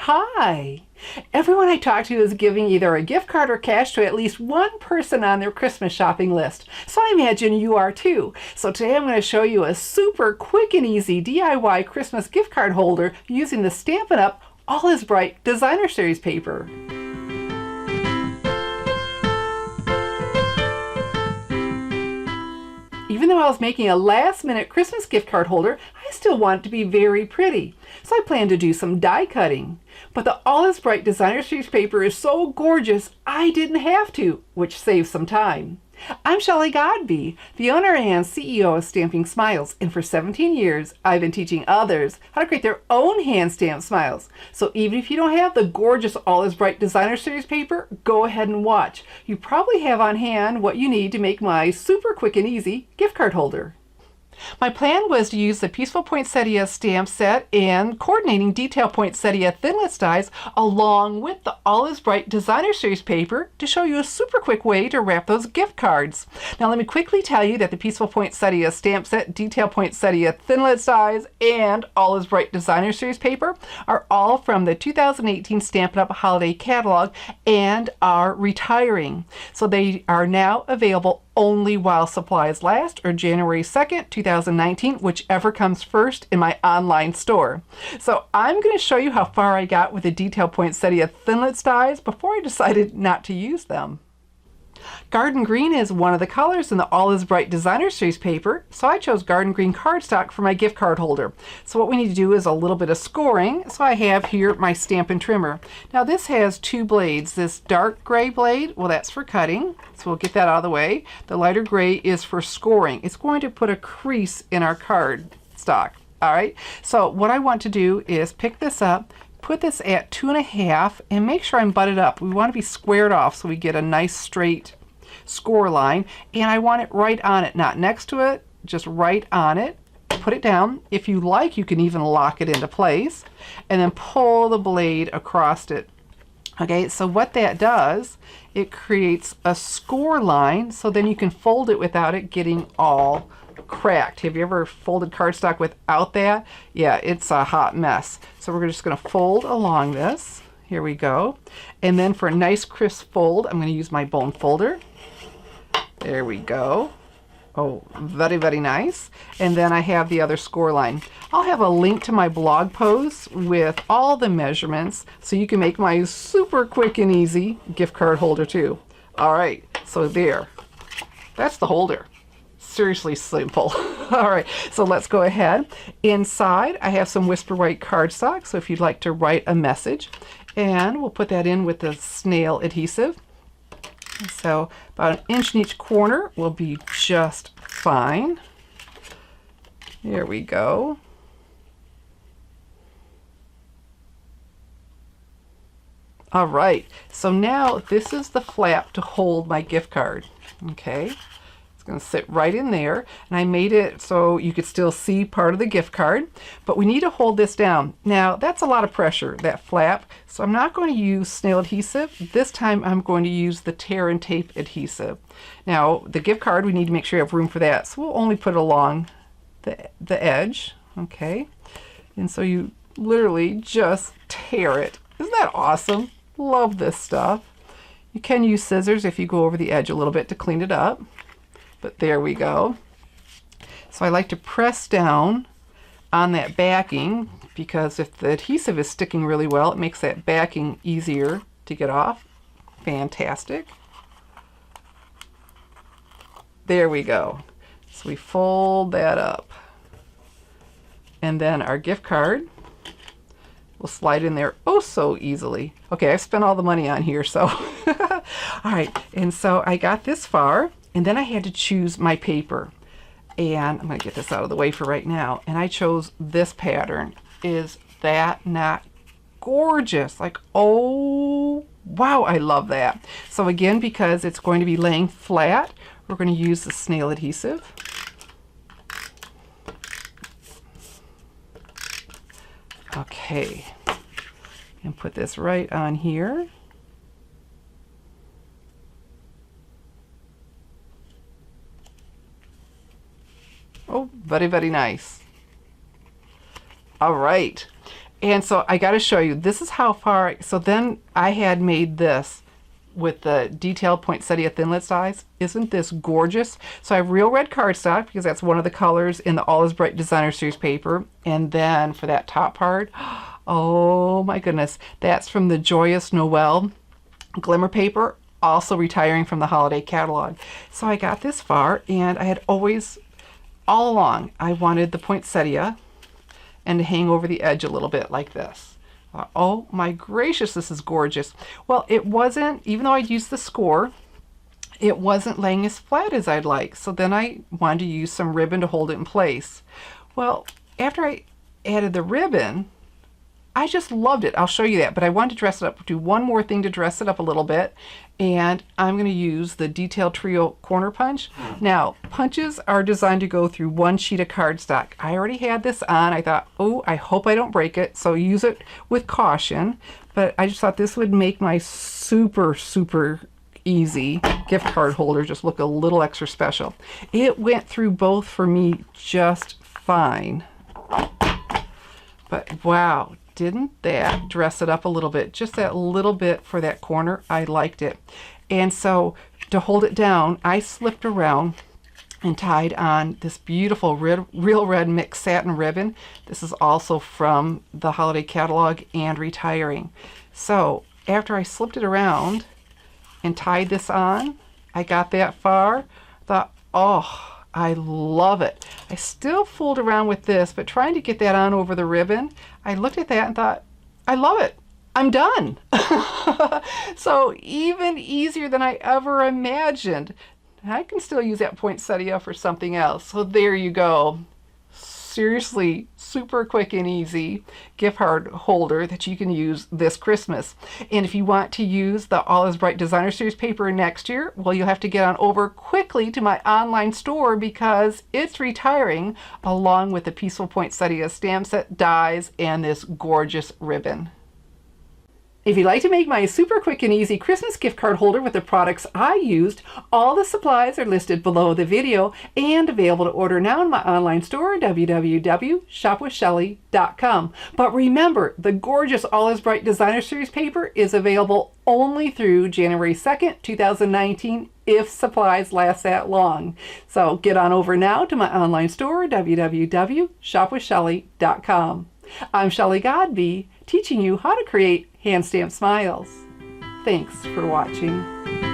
Hi! Everyone I talk to is giving either a gift card or cash to at least one person on their Christmas shopping list. So I imagine you are too. So today I'm going to show you a super quick and easy DIY Christmas gift card holder using the Stampin' Up! All is Bright Designer Series paper. Even though I was making a last-minute Christmas gift card holder, I still want it to be very pretty. So I plan to do some die cutting. But the All is Bright Designer Series paper is so gorgeous, I didn't have to, which saves some time. I'm Shelley Godby, the owner and CEO of Stamping Smiles, and for 17 years, I've been teaching others how to create their own hand-stamped smiles. So even if you don't have the gorgeous All is Bright Designer Series paper, go ahead and watch. You probably have on hand what you need to make my super quick and easy gift card holder. My plan was to use the Peaceful Poinsettia stamp set and coordinating detail poinsettia thinlits dies along with the All is Bright Designer Series paper to show you a super quick way to wrap those gift cards. Now let me quickly tell you that the Peaceful Poinsettia stamp set, detail poinsettia thinlits dies, and All is Bright Designer Series paper are all from the 2018 Stampin' Up! Holiday Catalog and are retiring. So they are now available only while supplies last, or January 2nd, 2019, whichever comes first in my online store. So I'm going to show you how far I got with the detail poinsettia thinlits dies before I decided not to use them. Garden Green is one of the colors in the All is Bright Designer Series paper, so I chose Garden Green cardstock for my gift card holder. So what we need to do is a little bit of scoring. So I have here my Stampin' Trimmer. Now this has two blades. This dark gray blade, well, that's for cutting, so we'll get that out of the way. The lighter gray is for scoring. It's going to put a crease in our cardstock. All right, so what I want to do is pick this up, put this at 2.5 and make sure I'm butted up. We want to be squared off so we get a nice straight score line, and I want it right on it, not next to it, just right on it. Put it down. If you like, you can even lock it into place and then pull the blade across it. Okay, so what that does, it creates a score line, so then you can fold it without it getting all cracked. Have you ever folded cardstock without that? Yeah, it's a hot mess. So we're just going to fold along this. Here we go. And then for a nice crisp fold, I'm going to use my bone folder. There we go. Oh, very, very nice. And then I have the other score line. I'll have a link to my blog post with all the measurements so you can make my super quick and easy gift card holder too. All right, so there. That's the holder. Seriously simple. All right, so let's go ahead. Inside, I have some Whisper White cardstock, so if you'd like to write a message, and we'll put that in with the SNAIL adhesive. So about 1 inch in each corner will be just fine. There we go. All right, so now this is the flap to hold my gift card. Okay. It's going to sit right in there, and I made it so you could still see part of the gift card, but we need to hold this down. Now that's a lot of pressure, that flap, so I'm not going to use SNAIL adhesive. This time I'm going to use the tear and tape adhesive. Now the gift card, we need to make sure you have room for that, so we'll only put it along the edge. Okay, and so you literally just tear it. Isn't that awesome? Love this stuff. You can use scissors if you go over the edge a little bit to clean it up. But there we go. So I like to press down on that backing because if the adhesive is sticking really well, it makes that backing easier to get off. Fantastic. There we go. So we fold that up. And then our gift card will slide in there oh so easily. Okay, I've spent all the money on here, so. All right, and so I got this far. And then I had to choose my paper, and I'm going to get this out of the way for right now, and I chose this pattern. Is that not gorgeous? Like, oh wow, I love that. So again, because it's going to be laying flat, we're going to use the SNAIL adhesive. Okay, and put this right on here. Oh, very, very nice. All right. And so I got to show you, this is how far, so then I had made this with the detailed poinsettia thinlit size. Isn't this gorgeous? So I have real red cardstock because that's one of the colors in the All Is Bright Designer Series paper. And then for that top part, oh my goodness, that's from the Joyous Noel Glimmer paper, also retiring from the holiday catalog. So I got this far, and I had always, all along, I wanted the poinsettia and to hang over the edge a little bit like this. Oh my gracious, this is gorgeous. Well, it wasn't, even though I'd used the score, it wasn't laying as flat as I'd like. So then I wanted to use some ribbon to hold it in place. Well, after I added the ribbon, I just loved it. I'll show you that, but I wanted to dress it up, do one more thing to dress it up a little bit, and I'm going to use the Detailed Trio corner punch. Now, punches are designed to go through one sheet of cardstock. I already had this on. I thought, oh, I hope I don't break it, so use it with caution, but I just thought this would make my super, super easy gift card holder just look a little extra special. It went through both for me just fine. But wow, didn't that dress it up a little bit? Just that little bit for that corner. I liked it. And so to hold it down, I slipped around and tied on this beautiful real red mixed satin ribbon. This is also from the holiday catalog and retiring. So after I slipped it around and tied this on, I got that far, thought, oh, I love it. I still fooled around with this, but trying to get that on over the ribbon, I looked at that and thought, I love it. I'm done. So even easier than I ever imagined. I can still use that poinsettia for something else. So there you go. Seriously, super quick and easy gift card holder that you can use this Christmas. And if you want to use the All Is Bright Designer Series paper next year, well, you'll have to get on over quickly to my online store because it's retiring along with the Peaceful Poinsettia stamp set, dies, and this gorgeous ribbon. If you'd like to make my super quick and easy Christmas gift card holder with the products I used, all the supplies are listed below the video and available to order now in my online store, www.shopwithshelly.com. But remember, the gorgeous All Is Bright Designer Series paper is available only through January 2nd, 2019, if supplies last that long. So get on over now to my online store, www.shopwithshelly.com. I'm Shelley Godby, teaching you how to create hand stamped smiles. Thanks for watching.